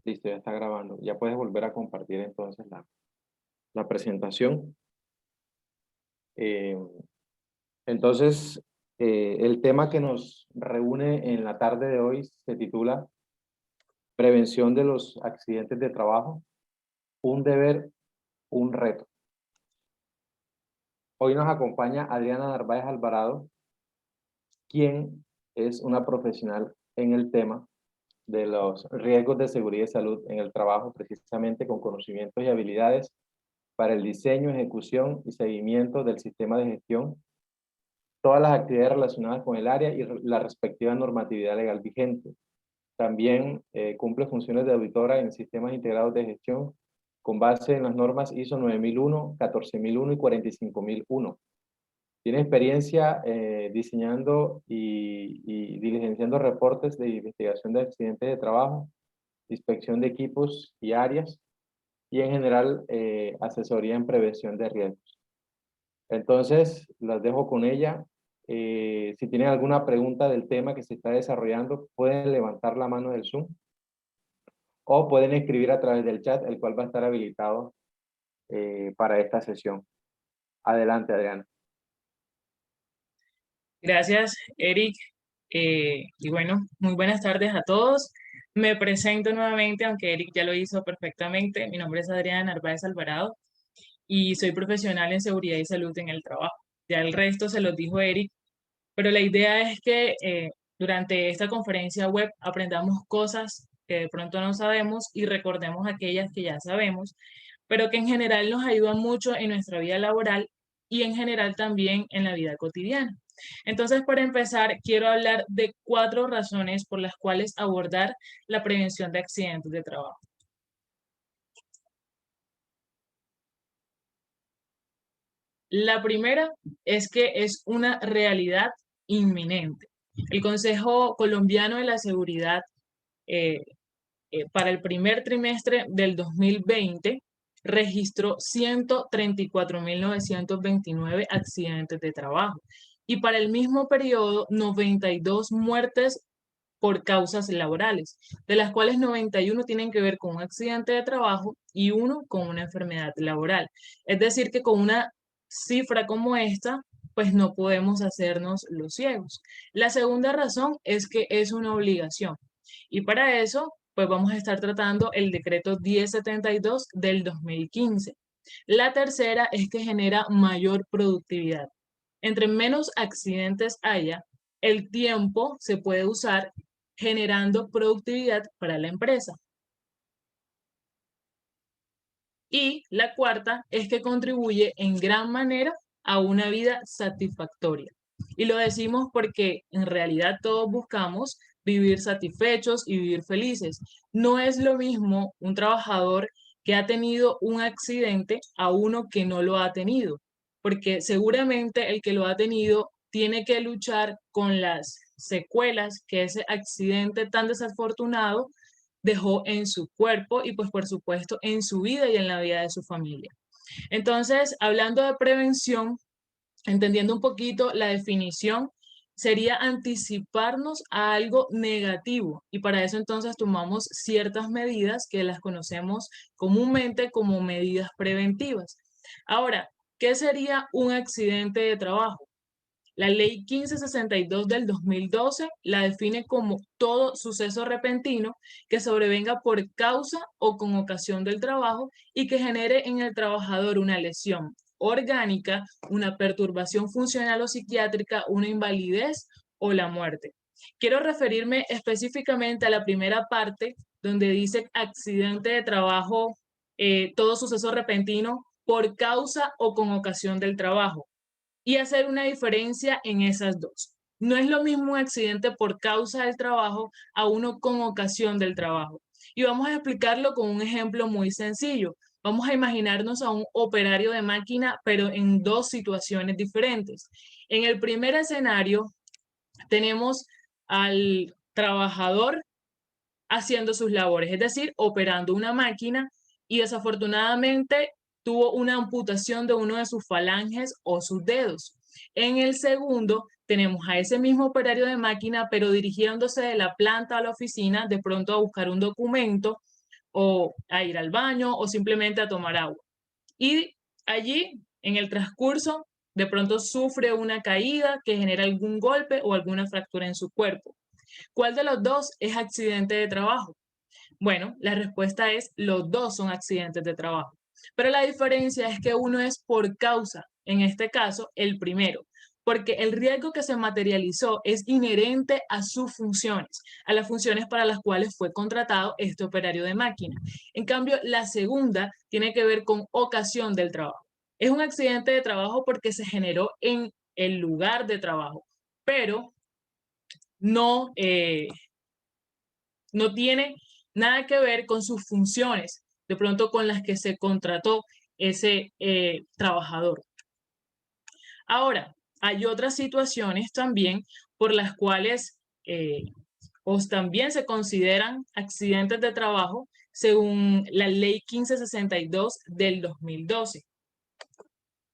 Listo, ya está grabando. Ya puedes volver a compartir entonces la presentación. Eh, entonces, el tema que nos reúne en la tarde de hoy se titula Prevención de los accidentes de trabajo, un deber, un reto. Hoy nos acompaña Adriana Narváez Alvarado, quien es una profesional en el tema de los riesgos de seguridad y salud en el trabajo, precisamente con conocimientos y habilidades para el diseño, ejecución y seguimiento del sistema de gestión, todas las actividades relacionadas con el área y la respectiva normatividad legal vigente. También cumple funciones de auditora en sistemas integrados de gestión con base en las normas ISO 9001, 14001 y 45001. Tiene experiencia diseñando y diligenciando reportes de investigación de accidentes de trabajo, inspección de equipos y áreas, y en general asesoría en prevención de riesgos. Entonces, las dejo con ella. Si tienen alguna pregunta del tema que se está desarrollando, pueden levantar la mano del Zoom o pueden escribir a través del chat, el cual va a estar habilitado para esta sesión. Adelante, Adriana. Gracias, Eric. Y bueno, muy buenas tardes a todos. Me presento nuevamente, aunque Eric ya lo hizo perfectamente. Mi nombre es Adriana Narváez Alvarado y soy profesional en seguridad y salud en el trabajo. Ya el resto se los dijo Eric, pero la idea es que durante esta conferencia web aprendamos cosas que de pronto no sabemos y recordemos aquellas que ya sabemos, pero que en general nos ayudan mucho en nuestra vida laboral y en general también en la vida cotidiana. Entonces, para empezar, quiero hablar de 4 razones por las cuales abordar la prevención de accidentes de trabajo. La primera es que es una realidad inminente. El Consejo Colombiano de la Seguridad eh, para el primer trimestre del 2020 registró 134.929 accidentes de trabajo y para el mismo periodo 92 muertes por causas laborales, de las cuales 91 tienen que ver con un accidente de trabajo y uno con una enfermedad laboral. Es decir, que con una cifra como esta, pues no podemos hacernos los ciegos. La segunda razón es que es una obligación. Y para eso, pues vamos a estar tratando el decreto 1072 del 2015. La tercera es que genera mayor productividad. Entre menos accidentes haya, el tiempo se puede usar generando productividad para la empresa. Y la cuarta es que contribuye en gran manera a una vida satisfactoria. Y lo decimos porque en realidad todos buscamos vivir satisfechos y vivir felices. No es lo mismo un trabajador que ha tenido un accidente a uno que no lo ha tenido, porque seguramente el que lo ha tenido tiene que luchar con las secuelas que ese accidente tan desafortunado dejó en su cuerpo y pues por supuesto en su vida y en la vida de su familia. Entonces, hablando de prevención, entendiendo un poquito la definición, sería anticiparnos a algo negativo y para eso entonces tomamos ciertas medidas que las conocemos comúnmente como medidas preventivas. Ahora, ¿qué sería un accidente de trabajo? La ley 1562 del 2012 la define como todo suceso repentino que sobrevenga por causa o con ocasión del trabajo y que genere en el trabajador una lesión orgánica, una perturbación funcional o psiquiátrica, una invalidez o la muerte. Quiero referirme específicamente a la primera parte donde dice accidente de trabajo, todo suceso repentino por causa o con ocasión del trabajo y hacer una diferencia en esas dos. No es lo mismo un accidente por causa del trabajo a uno con ocasión del trabajo. Y vamos a explicarlo con un ejemplo muy sencillo. Vamos a imaginarnos a un operario de máquina, pero en dos situaciones diferentes. En el primer escenario tenemos al trabajador haciendo sus labores, es decir, operando una máquina y desafortunadamente tuvo una amputación de uno de sus falanges o sus dedos. En el segundo, tenemos a ese mismo operario de máquina, pero dirigiéndose de la planta a la oficina, de pronto a buscar un documento, o a ir al baño o simplemente a tomar agua. Y allí, en el transcurso, de pronto sufre una caída que genera algún golpe o alguna fractura en su cuerpo. ¿Cuál de los dos es accidente de trabajo? Bueno, la respuesta es los dos son accidentes de trabajo. Pero la diferencia es que uno es por causa, en este caso, el primero, porque el riesgo que se materializó es inherente a sus funciones, a las funciones para las cuales fue contratado este operario de máquina. En cambio, la segunda tiene que ver con ocasión del trabajo. Es un accidente de trabajo porque se generó en el lugar de trabajo, pero no, no tiene nada que ver con sus funciones, de pronto con las que se contrató ese trabajador. Ahora, hay otras situaciones también por las cuales también se consideran accidentes de trabajo según la ley 1562 del 2012.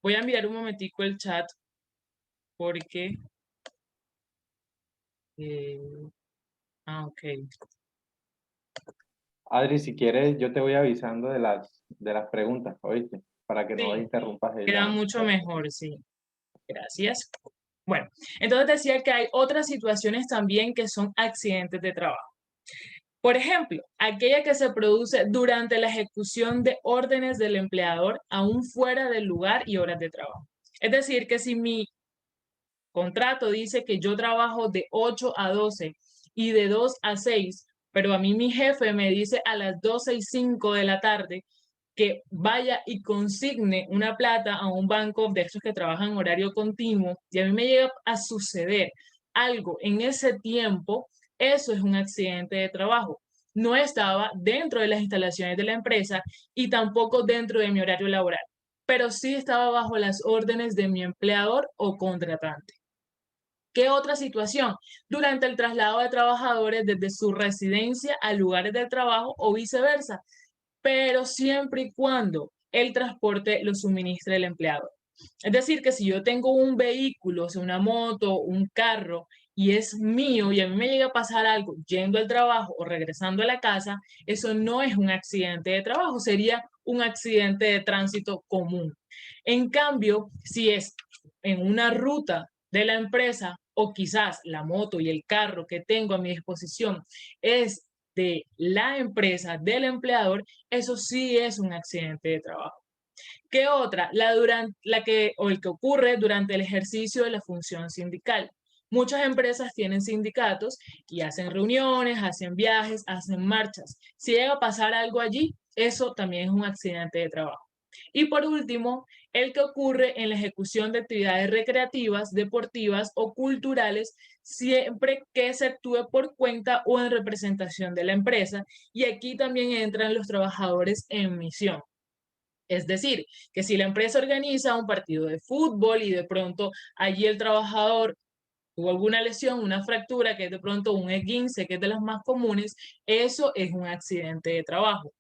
Voy a enviar un momentico el chat porque... ok. Adri, si quieres, yo te voy avisando de las preguntas, ¿oíste? Para que no Sí, interrumpas queda la... mucho mejor, sí. Gracias. Bueno, entonces decía que hay otras situaciones también que son accidentes de trabajo. Por ejemplo, aquella que se produce durante la ejecución de órdenes del empleador aún fuera del lugar y horas de trabajo. Es decir, que si mi contrato dice que yo trabajo de 8 a 12 y de 2 a 6, pero a mí mi jefe me dice a las 12:05 de la tarde que vaya y consigne una plata a un banco de esos que trabajan en horario continuo y a mí me llega a suceder algo en ese tiempo, eso es un accidente de trabajo. No estaba dentro de las instalaciones de la empresa y tampoco dentro de mi horario laboral, pero sí estaba bajo las órdenes de mi empleador o contratante. ¿Qué otra situación? Durante el traslado de trabajadores desde su residencia a lugares de trabajo o viceversa, pero siempre y cuando el transporte lo suministre el empleador. Es decir, que si yo tengo un vehículo, o sea, una moto, un carro, y es mío y a mí me llega a pasar algo yendo al trabajo o regresando a la casa, eso no es un accidente de trabajo, sería un accidente de tránsito común. En cambio, si es en una ruta de la empresa o quizás la moto y el carro que tengo a mi disposición es de la empresa, del empleador, eso sí es un accidente de trabajo. ¿Qué otra? O el que ocurre durante el ejercicio de la función sindical. Muchas empresas tienen sindicatos y hacen reuniones, hacen viajes, hacen marchas. Si llega a pasar algo allí, eso también es un accidente de trabajo. Y por último, el que ocurre en la ejecución de actividades recreativas, deportivas o culturales, siempre que se actúe por cuenta o en representación de la empresa. Y aquí también entran los trabajadores en misión. Es decir, que si la empresa organiza un partido de fútbol y de pronto allí el trabajador tuvo alguna lesión, una fractura, que es de pronto un esguince, que es de las más comunes, eso es un accidente de trabajo.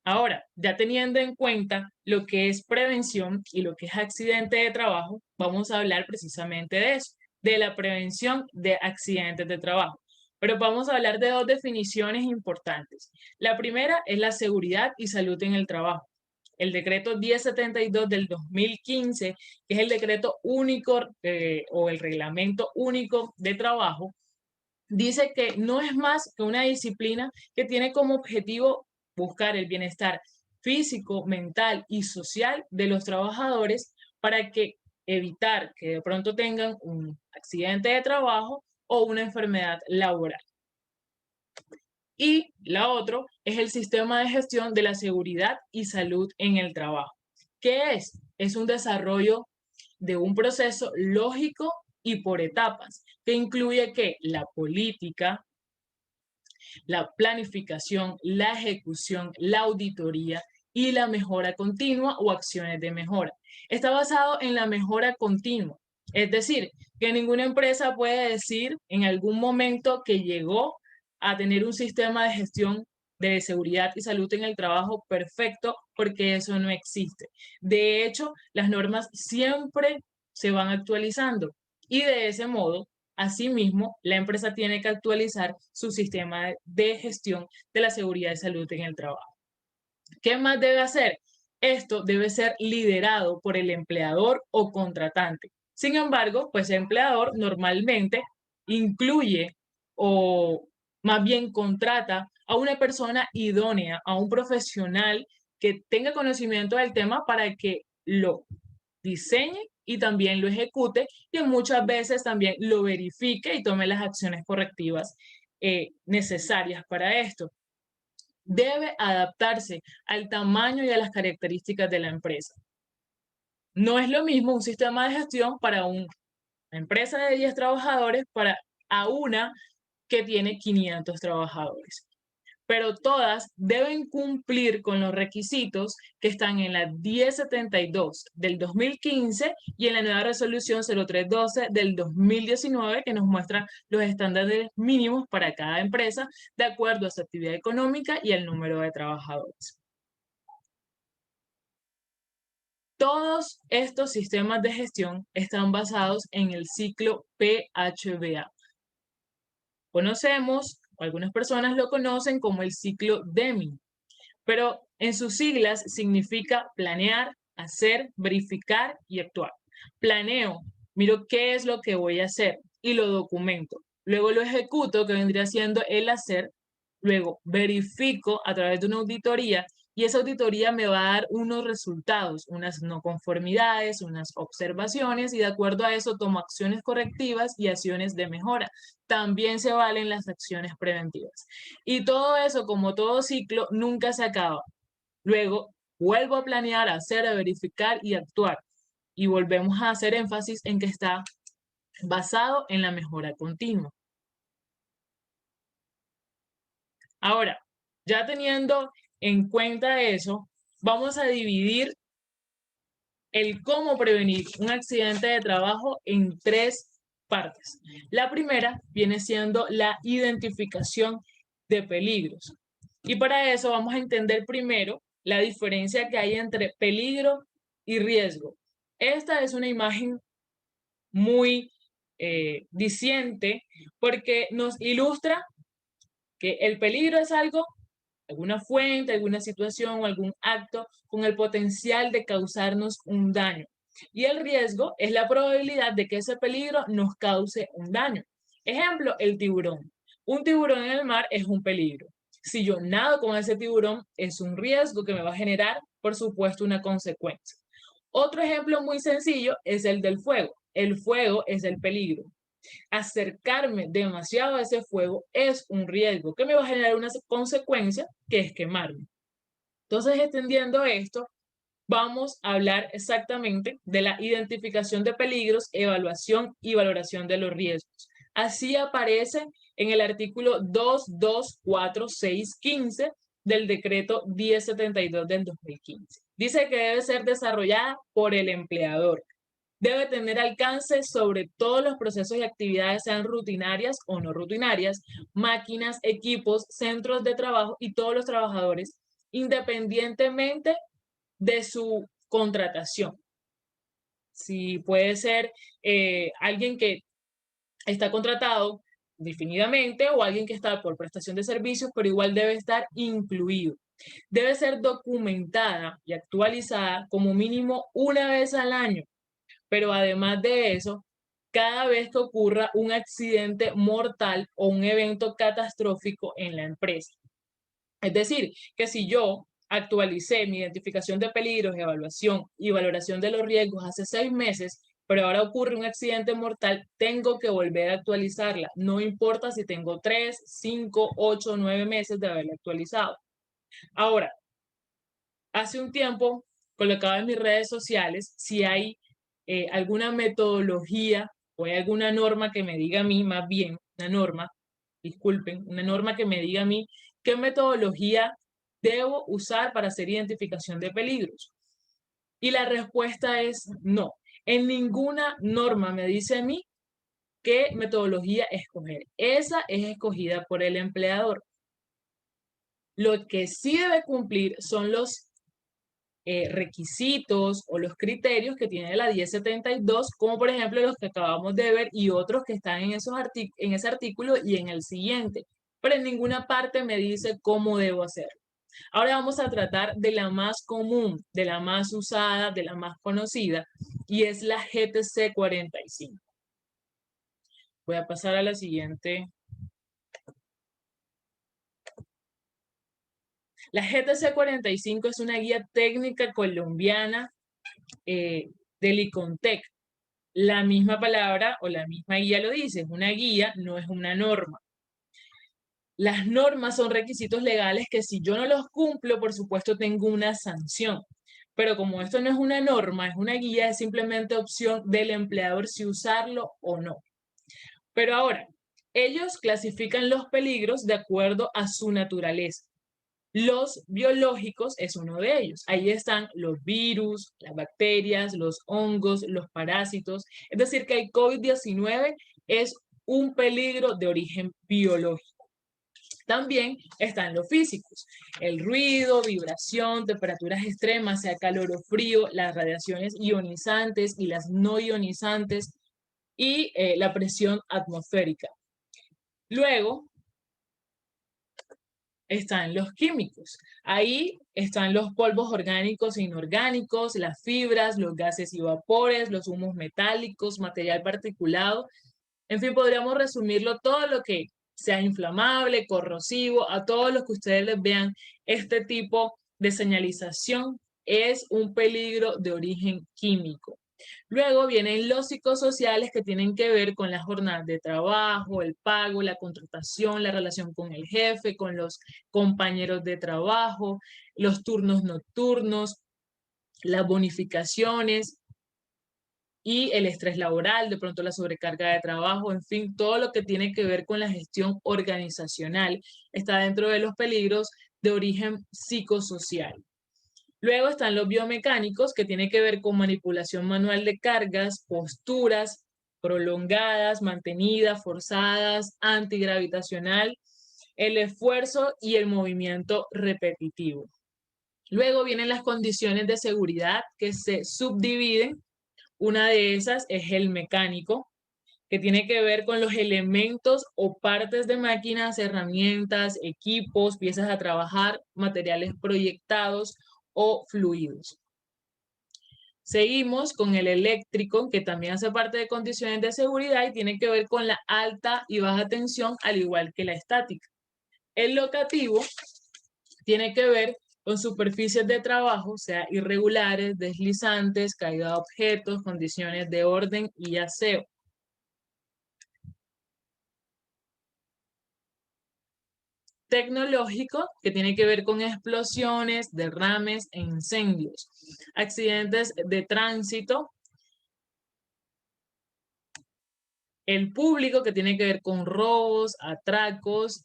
Ahora, ya teniendo en cuenta lo que es prevención y lo que es accidente de trabajo, vamos a hablar precisamente de eso, de la prevención de accidentes de trabajo. Pero vamos a hablar de dos definiciones importantes. La primera es la seguridad y salud en el trabajo. El decreto 1072 del 2015, que es el decreto único o el reglamento único de trabajo, dice que no es más que una disciplina que tiene como objetivo buscar el bienestar físico, mental y social de los trabajadores para que evitar que de pronto tengan un accidente de trabajo o una enfermedad laboral. Y la otra es el sistema de gestión de la seguridad y salud en el trabajo. ¿Qué es? Es un desarrollo de un proceso lógico y por etapas, que incluye que la política, la planificación, la ejecución, la auditoría y la mejora continua o acciones de mejora. Está basado en la mejora continua. Es decir, que ninguna empresa puede decir en algún momento que llegó a tener un sistema de gestión de seguridad y salud en el trabajo perfecto, porque eso no existe. De hecho, las normas siempre se van actualizando y de ese modo Asimismo, la empresa tiene que actualizar su sistema de gestión de la seguridad y salud en el trabajo. ¿Qué más debe hacer? Esto debe ser liderado por el empleador o contratante. Sin embargo, pues el empleador normalmente incluye o más bien contrata a una persona idónea, a un profesional que tenga conocimiento del tema para que lo diseñe y también lo ejecute y muchas veces también lo verifique y tome las acciones correctivas necesarias para esto. Debe adaptarse al tamaño y a las características de la empresa. No es lo mismo un sistema de gestión para una empresa de 10 trabajadores para a una que tiene 500 trabajadores, pero todas deben cumplir con los requisitos que están en la 1072 del 2015 y en la nueva resolución 0312 del 2019 que nos muestra los estándares mínimos para cada empresa de acuerdo a su actividad económica y el número de trabajadores. Todos estos sistemas de gestión están basados en el ciclo PHBA. Conocemos, o algunas personas lo conocen como el ciclo Deming, pero en sus siglas significa planear, hacer, verificar y actuar. Planeo, miro qué es lo que voy a hacer y lo documento. Luego lo ejecuto, que vendría siendo el hacer. Luego verifico a través de una auditoría y esa auditoría me va a dar unos resultados, unas no conformidades, unas observaciones y de acuerdo a eso tomo acciones correctivas y acciones de mejora. También se valen las acciones preventivas. Y todo eso, como todo ciclo, nunca se acaba. Luego vuelvo a planear, a hacer, a verificar y actuar. Y volvemos a hacer énfasis en que está basado en la mejora continua. Ahora, ya teniendo en cuenta eso, vamos a dividir el cómo prevenir un accidente de trabajo en tres partes. La primera viene siendo la identificación de peligros. Y para eso vamos a entender primero la diferencia que hay entre peligro y riesgo. Esta es una imagen muy diciente porque nos ilustra que el peligro es algo, alguna fuente, alguna situación o algún acto con el potencial de causarnos un daño. Y el riesgo es la probabilidad de que ese peligro nos cause un daño. Ejemplo, el tiburón. Un tiburón en el mar es un peligro. Si yo nado con ese tiburón, es un riesgo que me va a generar, por supuesto, una consecuencia. Otro ejemplo muy sencillo es el del fuego. El fuego es el peligro. Acercarme demasiado a ese fuego es un riesgo que me va a generar una consecuencia que es quemarme. Entonces, extendiendo esto, vamos a hablar exactamente de la identificación de peligros, evaluación y valoración de los riesgos. Así aparece en el artículo 224615 del decreto 1072 del 2015. Dice que debe ser desarrollada por el empleador. Debe tener alcance sobre todos los procesos y actividades, sean rutinarias o no rutinarias, máquinas, equipos, centros de trabajo y todos los trabajadores, independientemente de su contratación. Si puede ser alguien que está contratado definidamente o alguien que está por prestación de servicios, pero igual debe estar incluido. Debe ser documentada y actualizada como mínimo una vez al año, pero además de eso, cada vez que ocurra un accidente mortal o un evento catastrófico en la empresa. Es decir, que si yo actualicé mi identificación de peligros, evaluación y valoración de los riesgos hace 6 meses, pero ahora ocurre un accidente mortal, tengo que volver a actualizarla. No importa si tengo 3, 5, 8, 9 meses de haberla actualizado. Ahora, hace un tiempo colocaba en mis redes sociales si hay alguna metodología o hay alguna norma que me diga a mí, más bien, una norma, disculpen, una norma que me diga a mí qué metodología debo usar para hacer identificación de peligros. Y la respuesta es no. En ninguna norma me dice a mí qué metodología escoger. Esa es escogida por el empleador. Lo que sí debe cumplir son los requisitos o los criterios que tiene la 1072, como por ejemplo los que acabamos de ver y otros que están en ese artículo y en el siguiente, pero en ninguna parte me dice cómo debo hacerlo. Ahora vamos a tratar de la más común, de la más usada, de la más conocida, y es la GTC 45. Voy a pasar a la siguiente. La GTC 45 es una guía técnica colombiana del ICONTEC. La misma palabra o la misma guía lo dice, es una guía, no es una norma. Las normas son requisitos legales que si yo no los cumplo, por supuesto tengo una sanción. Pero como esto no es una norma, es una guía, es simplemente opción del empleador si usarlo o no. Pero ahora, ellos clasifican los peligros de acuerdo a su naturaleza. Los biológicos es uno de ellos. Ahí están los virus, las bacterias, los hongos, los parásitos. Es decir, que el COVID-19 es un peligro de origen biológico. También están los físicos, el ruido, vibración, temperaturas extremas, sea calor o frío, las radiaciones ionizantes y las no ionizantes y la presión atmosférica. Luego están los químicos. Ahí están los polvos orgánicos e inorgánicos, las fibras, los gases y vapores, los humos metálicos, material particulado. En fin, podríamos resumirlo todo lo que sea inflamable, corrosivo, a todos los que ustedes les vean este tipo de señalización es un peligro de origen químico. Luego vienen los psicosociales que tienen que ver con las jornadas de trabajo, el pago, la contratación, la relación con el jefe, con los compañeros de trabajo, los turnos nocturnos, las bonificaciones y el estrés laboral, de pronto la sobrecarga de trabajo, en fin, todo lo que tiene que ver con la gestión organizacional está dentro de los peligros de origen psicosocial. Luego están los biomecánicos, que tiene que ver con manipulación manual de cargas, posturas prolongadas, mantenidas, forzadas, antigravitacional, el esfuerzo y el movimiento repetitivo. Luego vienen las condiciones de seguridad que se subdividen. Una de esas es el mecánico, que tiene que ver con los elementos o partes de máquinas, herramientas, equipos, piezas a trabajar, materiales proyectados o fluidos. Seguimos con el eléctrico, que también hace parte de condiciones de seguridad y tiene que ver con la alta y baja tensión, al igual que la estática. El locativo tiene que ver con superficies de trabajo, sea irregulares, deslizantes, caída de objetos, condiciones de orden y aseo. Tecnológico, que tiene que ver con explosiones, derrames e incendios. Accidentes de tránsito. El público, que tiene que ver con robos, atracos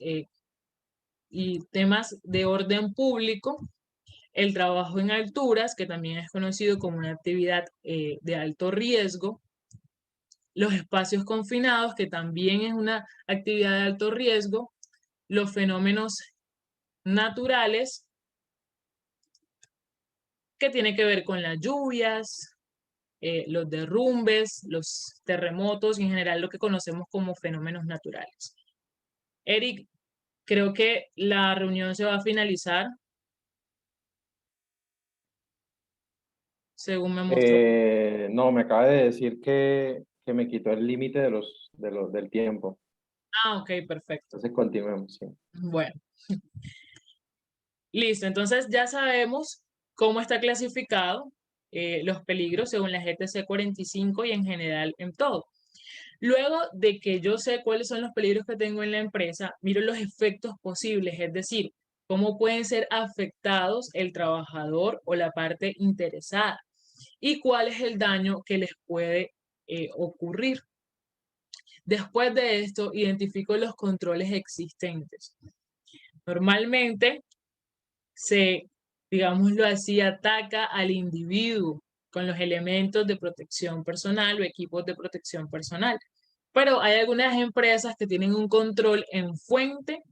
y temas de orden público. El trabajo en alturas, que también es conocido como una actividad de alto riesgo. Los espacios confinados, que también es una actividad de alto riesgo. Los fenómenos naturales, que tiene que ver con las lluvias, los derrumbes, los terremotos y en general lo que conocemos como fenómenos naturales. Eric, creo que la reunión se va a finalizar, según me mostró. No, me acaba de decir que me quitó el límite del tiempo. Ah, ok, perfecto. Entonces continuemos, sí. Bueno, listo. Entonces ya sabemos cómo está clasificado los peligros según la GTC 45 y en general en todo. Luego de que yo sé cuáles son los peligros que tengo en la empresa, miro los efectos posibles, es decir, cómo pueden ser afectados el trabajador o la parte interesada y cuál es el daño que les puede ocurrir. Después de esto, identifico los controles existentes. Normalmente se, digámoslo así, ataca al individuo con los elementos de protección personal o equipos de protección personal. Pero hay algunas empresas que tienen un control en fuente,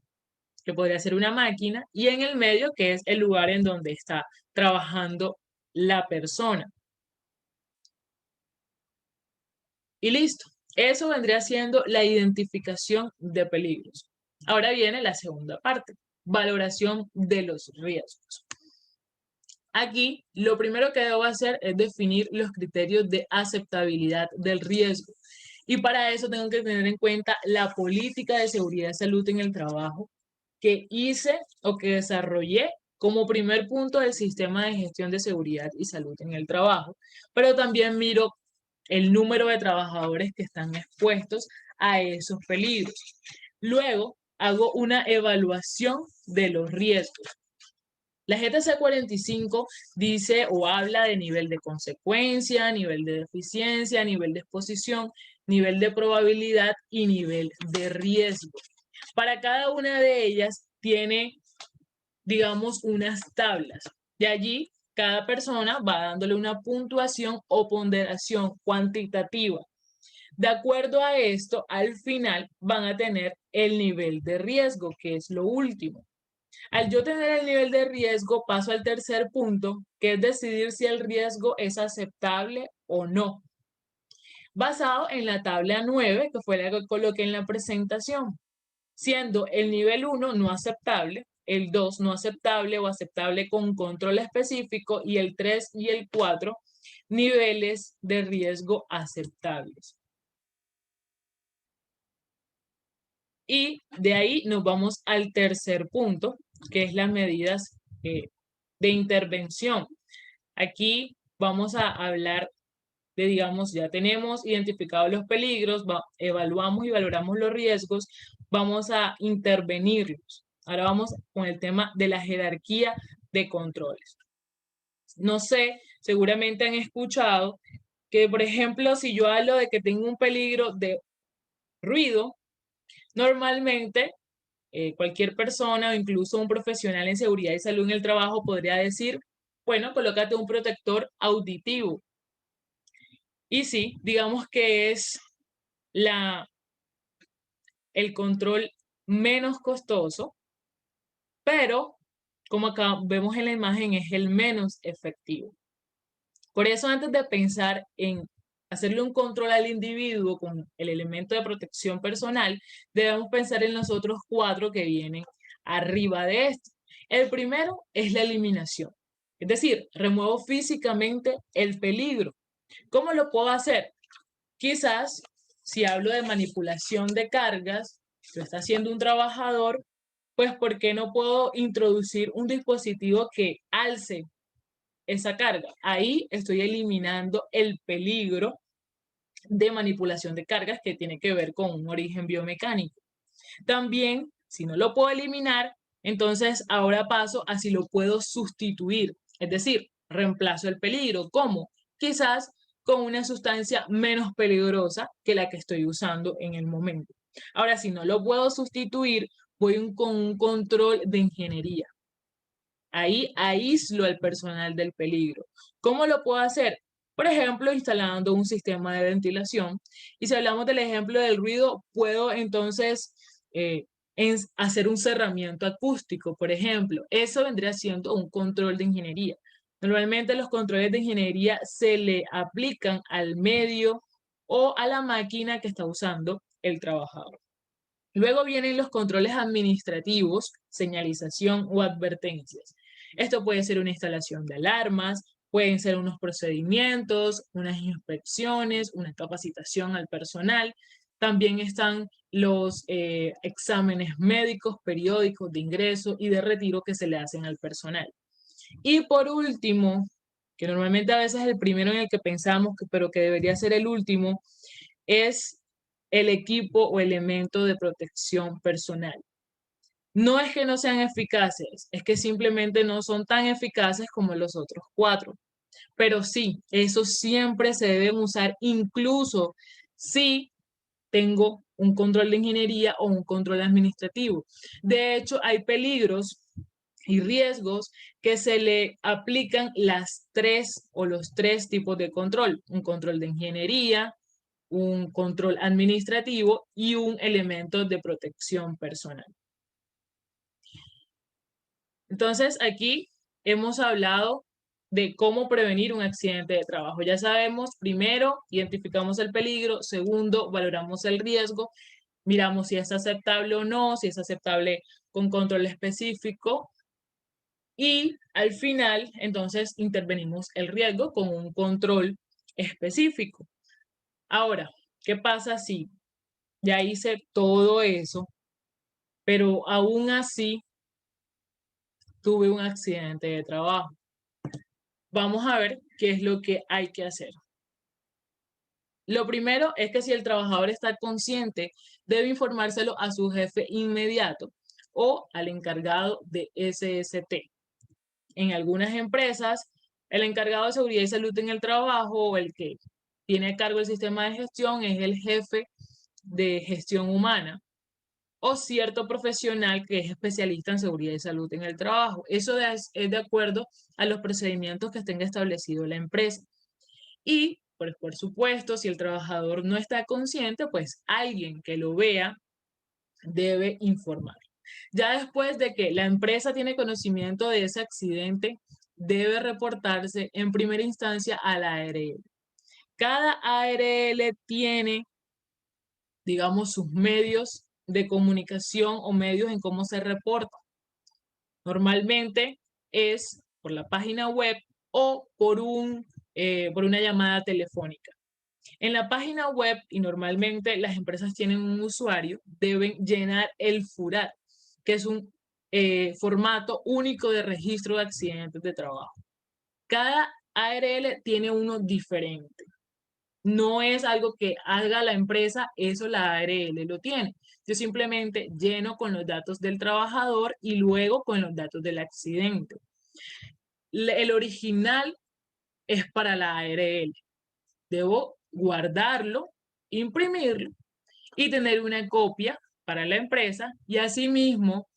que podría ser una máquina, y en el medio, que es el lugar en donde está trabajando la persona. Y listo. Eso vendría siendo la identificación de peligros. Ahora viene la segunda parte, valoración de los riesgos. Aquí, lo primero que debo hacer es definir los criterios de aceptabilidad del riesgo. Y para eso tengo que tener en cuenta la política de seguridad y salud en el trabajo que hice o que desarrollé como primer punto del sistema de gestión de seguridad y salud en el trabajo. Pero también miro el número de trabajadores que están expuestos a esos peligros. Luego, hago una evaluación de los riesgos. La GTC 45 dice o habla de nivel de consecuencia, nivel de deficiencia, nivel de exposición, nivel de probabilidad y nivel de riesgo. Para cada una de ellas tiene, digamos, unas tablas. De allí, cada persona va dándole una puntuación o ponderación cuantitativa. De acuerdo a esto, al final van a tener el nivel de riesgo, que es lo último. Al yo tener el nivel de riesgo, paso al tercer punto, que es decidir si el riesgo es aceptable o no, basado en la tabla 9, que fue la que coloqué en la presentación, siendo el nivel 1 no aceptable, el 2 no aceptable o aceptable con control específico y el 3 y el 4 niveles de riesgo aceptables. Y de ahí nos vamos al tercer punto, que es las medidas de intervención. Aquí vamos a hablar de, digamos, ya tenemos identificados los peligros, evaluamos y valoramos los riesgos, vamos a intervenirlos. Ahora vamos con el tema de la jerarquía de controles. No sé, seguramente han escuchado que, por ejemplo, si yo hablo de que tengo un peligro de ruido, normalmente cualquier persona o incluso un profesional en seguridad y salud en el trabajo podría decir, bueno, colócate un protector auditivo. Y sí, digamos que es el control menos costoso, pero como acá vemos en la imagen, es el menos efectivo. Por eso, antes de pensar en hacerle un control al individuo con el elemento de protección personal, debemos pensar en los otros 4 que vienen arriba de esto. El primero es la eliminación, es decir, remuevo físicamente el peligro. ¿Cómo lo puedo hacer? Quizás, si hablo de manipulación de cargas, lo está haciendo un trabajador, pues ¿por qué no puedo introducir un dispositivo que alce esa carga? Ahí estoy eliminando el peligro de manipulación de cargas que tiene que ver con un origen biomecánico. También, si no lo puedo eliminar, entonces ahora paso a si lo puedo sustituir, es decir, reemplazo el peligro. ¿Cómo? Quizás con una sustancia menos peligrosa que la que estoy usando en el momento. Ahora, si no lo puedo sustituir, voy con un control de ingeniería. Ahí aíslo al personal del peligro. ¿Cómo lo puedo hacer? Por ejemplo, instalando un sistema de ventilación. Y si hablamos del ejemplo del ruido, puedo entonces hacer un cerramiento acústico, por ejemplo. Eso vendría siendo un control de ingeniería. Normalmente los controles de ingeniería se le aplican al medio o a la máquina que está usando el trabajador. Luego vienen los controles administrativos, señalización o advertencias. Esto puede ser una instalación de alarmas, pueden ser unos procedimientos, unas inspecciones, una capacitación al personal. También están los exámenes médicos, periódicos de ingreso y de retiro que se le hacen al personal. Y por último, que normalmente a veces es el primero en el que pensamos, pero que debería ser el último, es el equipo o elemento de protección personal. No es que no sean eficaces, es que simplemente no son tan eficaces como los otros 4. Pero sí, eso siempre se deben usar, incluso si tengo un control de ingeniería o un control administrativo. De hecho, hay peligros y riesgos que se le aplican las 3 o los 3 tipos de control. Un control de ingeniería, un control administrativo y un elemento de protección personal. Entonces, aquí hemos hablado de cómo prevenir un accidente de trabajo. Ya sabemos, primero, identificamos el peligro, segundo, valoramos el riesgo, miramos si es aceptable o no, si es aceptable con control específico y al final, entonces, intervenimos el riesgo con un control específico. Ahora, ¿qué pasa si ya hice todo eso, pero aún así tuve un accidente de trabajo? Vamos a ver qué es lo que hay que hacer. Lo primero es que si el trabajador está consciente, debe informárselo a su jefe inmediato o al encargado de SST. En algunas empresas, el encargado de seguridad y salud en el trabajo o el que tiene a cargo el sistema de gestión es el jefe de gestión humana o cierto profesional que es especialista en seguridad y salud en el trabajo. Eso es de acuerdo a los procedimientos que tenga establecido la empresa. Y, pues, por supuesto, si el trabajador no está consciente, pues alguien que lo vea debe informar. Ya después de que la empresa tiene conocimiento de ese accidente, debe reportarse en primera instancia a la ARL. Cada ARL tiene, digamos, sus medios de comunicación o medios en cómo se reporta. Normalmente es por la página web o por una llamada telefónica. En la página web, y normalmente las empresas tienen un usuario, deben llenar el FURAT, que es un formato único de registro de accidentes de trabajo. Cada ARL tiene uno diferente. No es algo que haga la empresa, eso la ARL lo tiene. Yo simplemente lleno con los datos del trabajador y luego con los datos del accidente. El original es para la ARL. Debo guardarlo, imprimirlo y tener una copia para la empresa y asimismo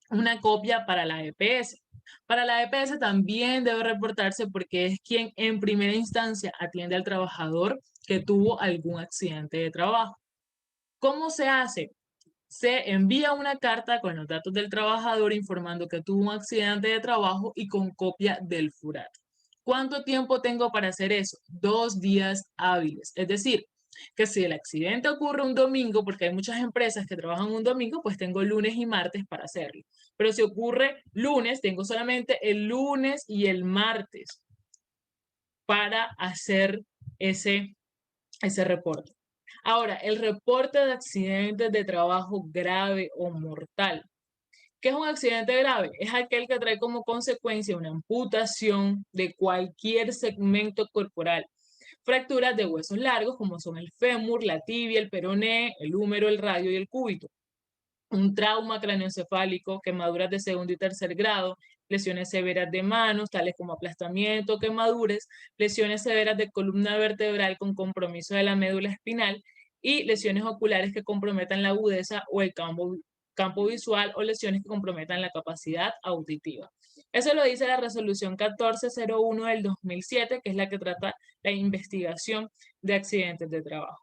una copia para la EPS. Para la EPS también debe reportarse porque es quien en primera instancia atiende al trabajador que tuvo algún accidente de trabajo. ¿Cómo se hace? Se envía una carta con los datos del trabajador informando que tuvo un accidente de trabajo y con copia del FURAT. ¿Cuánto tiempo tengo para hacer eso? 2 días hábiles. Es decir, que si el accidente ocurre un domingo, porque hay muchas empresas que trabajan un domingo, pues tengo lunes y martes para hacerlo. Pero si ocurre lunes, tengo solamente el lunes y el martes para hacer ese reporte. Ahora, el reporte de accidentes de trabajo grave o mortal. ¿Qué es un accidente grave? Es aquel que trae como consecuencia una amputación de cualquier segmento corporal. Fracturas de huesos largos como son el fémur, la tibia, el peroné, el húmero, el radio y el cúbito. Un trauma craneoencefálico, quemaduras de segundo y tercer grado, lesiones severas de manos, tales como aplastamiento, quemaduras, lesiones severas de columna vertebral con compromiso de la médula espinal y lesiones oculares que comprometan la agudeza o el campo visual o lesiones que comprometan la capacidad auditiva. Eso lo dice la resolución 1401 del 2007, que es la que trata la investigación de accidentes de trabajo.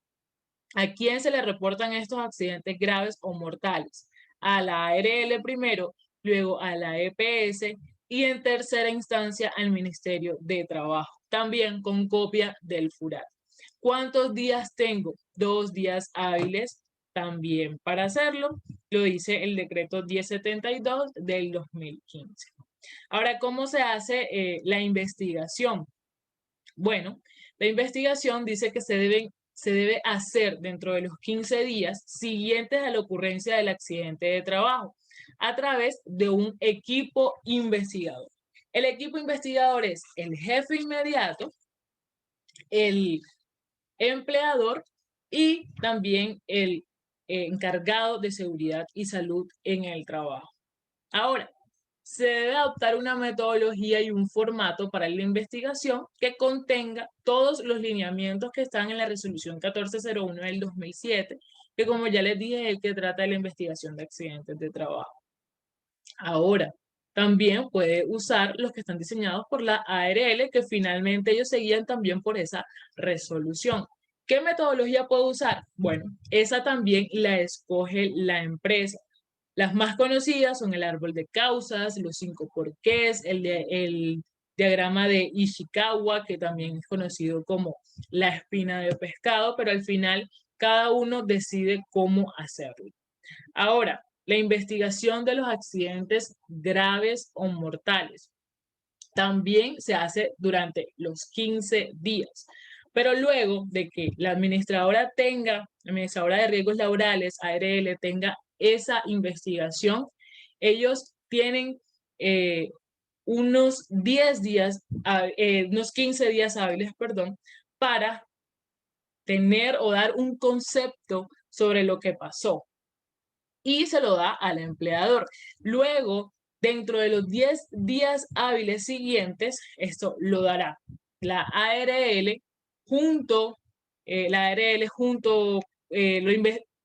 ¿A quién se le reportan estos accidentes graves o mortales? A la ARL primero, luego a la EPS y en tercera instancia al Ministerio de Trabajo, también con copia del FURAT. ¿Cuántos días tengo? 2 días hábiles también para hacerlo. Lo dice el decreto 1072 del 2015. Ahora, ¿cómo se hace la investigación? Bueno, la investigación dice que se debe hacer dentro de los 15 días siguientes a la ocurrencia del accidente de trabajo a través de un equipo investigador. El equipo investigador es el jefe inmediato, el empleador y también el encargado de seguridad y salud en el trabajo. Ahora, se debe adoptar una metodología y un formato para la investigación que contenga todos los lineamientos que están en la resolución 1401 del 2007, que como ya les dije, es el que trata de la investigación de accidentes de trabajo. Ahora, también puede usar los que están diseñados por la ARL, que finalmente ellos seguían también por esa resolución. ¿Qué metodología puedo usar? Bueno, esa también la escoge la empresa. Las más conocidas son el árbol de causas, los 5 porqués, el diagrama de Ishikawa, que también es conocido como la espina de pescado, pero al final cada uno decide cómo hacerlo. Ahora, la investigación de los accidentes graves o mortales también se hace durante los 15 días. Pero luego de que la administradora de riesgos laborales, ARL, tenga esa investigación, ellos tienen unos 10 días, unos 15 días hábiles, perdón, para tener o dar un concepto sobre lo que pasó y se lo da al empleador. Luego, dentro de los 10 días hábiles siguientes, esto lo dará la ARL junto,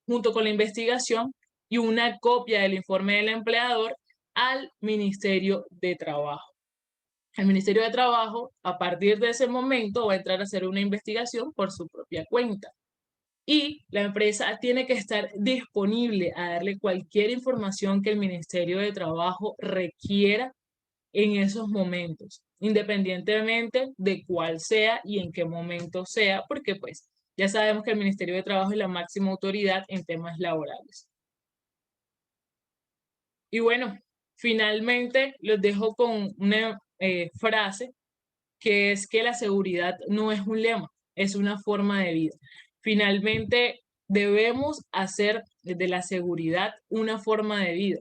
junto con la investigación y una copia del informe del empleador al Ministerio de Trabajo. El Ministerio de Trabajo, a partir de ese momento, va a entrar a hacer una investigación por su propia cuenta. Y la empresa tiene que estar disponible a darle cualquier información que el Ministerio de Trabajo requiera en esos momentos, independientemente de cuál sea y en qué momento sea, porque pues ya sabemos que el Ministerio de Trabajo es la máxima autoridad en temas laborales. Y bueno, finalmente los dejo con una frase que es que la seguridad no es un lema, es una forma de vida. Finalmente, debemos hacer de la seguridad una forma de vida,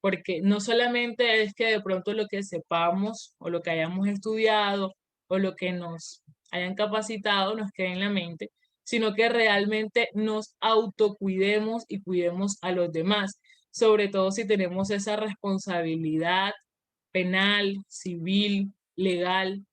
porque no solamente es que de pronto lo que sepamos o lo que hayamos estudiado o lo que nos hayan capacitado nos quede en la mente, sino que realmente nos autocuidemos y cuidemos a los demás, sobre todo si tenemos esa responsabilidad penal, civil, legal,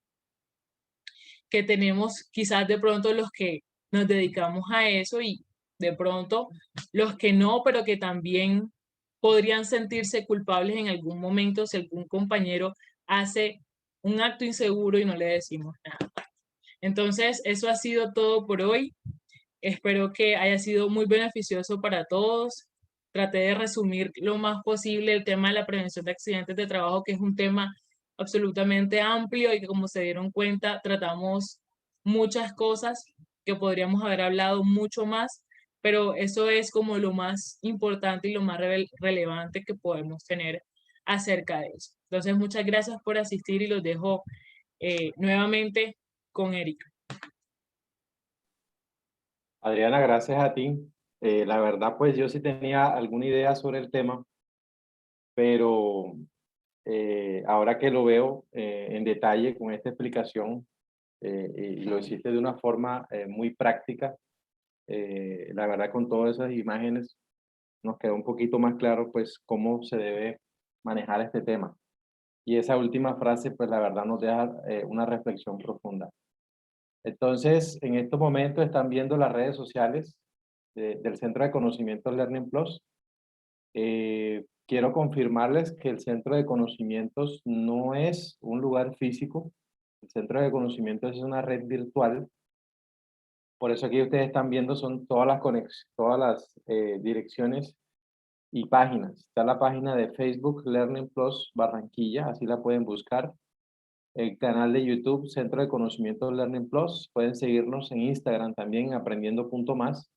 que tenemos quizás de pronto los que nos dedicamos a eso y de pronto los que no, pero que también podrían sentirse culpables en algún momento si algún compañero hace un acto inseguro y no le decimos nada. Entonces, eso ha sido todo por hoy. Espero que haya sido muy beneficioso para todos. Traté de resumir lo más posible el tema de la prevención de accidentes de trabajo, que es un tema absolutamente amplio y que, como se dieron cuenta, tratamos muchas cosas que podríamos haber hablado mucho más, pero eso es como lo más importante y lo más relevante que podemos tener acerca de eso. Entonces, muchas gracias por asistir y los dejo nuevamente con Erika. Adriana, gracias a ti. La verdad, pues yo sí tenía alguna idea sobre el tema, pero ahora que lo veo en detalle con esta explicación y lo hiciste de una forma muy práctica, la verdad con todas esas imágenes nos quedó un poquito más claro pues cómo se debe manejar este tema. Y esa última frase pues la verdad nos deja una reflexión profunda. Entonces, en estos momentos están viendo las redes sociales del Centro de Conocimientos Learning Plus. Quiero confirmarles que el Centro de Conocimientos no es un lugar físico. El Centro de Conocimientos es una red virtual. Por eso aquí ustedes están viendo son todas las direcciones y páginas. Está la página de Facebook Learning Plus Barranquilla, así la pueden buscar. El canal de YouTube Centro de Conocimientos Learning Plus. Pueden seguirnos en Instagram también, aprendiendo.más.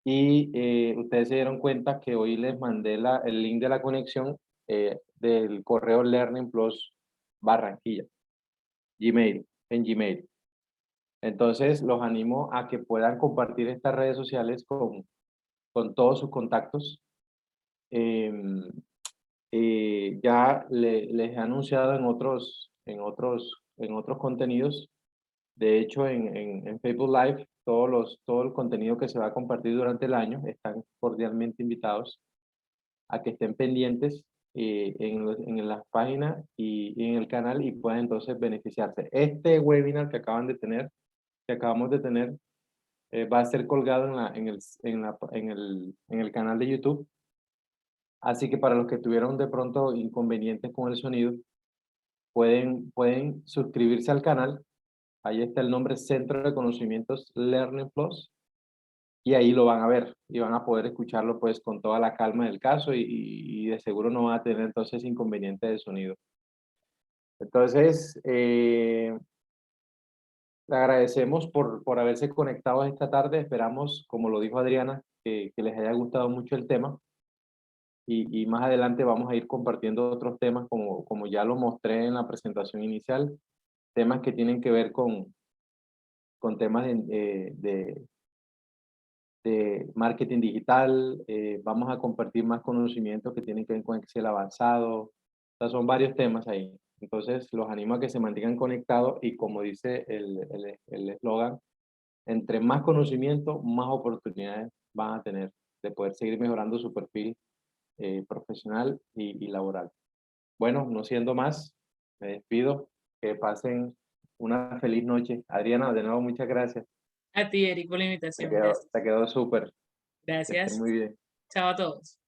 Y ustedes se dieron cuenta que hoy les mandé el link de la conexión del correo Learning Plus Barranquilla, Gmail, en Gmail. Entonces, los animo a que puedan compartir estas redes sociales con todos sus contactos. Ya les he anunciado en otros contenidos. De hecho, en Facebook Live, todo el contenido que se va a compartir durante el año están cordialmente invitados a que estén pendientes en la página y en el canal y puedan entonces beneficiarse. Este webinar que acabamos de tener, va a ser colgado en el canal de YouTube. Así que para los que tuvieron de pronto inconvenientes con el sonido, pueden suscribirse al canal. Ahí está el nombre Centro de Conocimientos Learning Plus y ahí lo van a ver y van a poder escucharlo pues con toda la calma del caso y de seguro no van a tener entonces inconveniente de sonido. Entonces, le agradecemos por haberse conectado esta tarde. Esperamos, como lo dijo Adriana, que les haya gustado mucho el tema. Y más adelante vamos a ir compartiendo otros temas, como ya lo mostré en la presentación inicial, temas que tienen que ver con temas de marketing digital. Vamos a compartir más conocimientos que tienen que ver con Excel avanzado. O sea, son varios temas ahí. Entonces, los animo a que se mantengan conectados y, como dice el eslogan, entre más conocimiento, más oportunidades van a tener de poder seguir mejorando su perfil profesional y laboral. Bueno, no siendo más, me despido. Que pasen una feliz noche. Adriana, de nuevo, muchas gracias. A ti, Eric, por la invitación. Gracias. Te quedó súper. Que estén Gracias. muy bien. Chao a todos.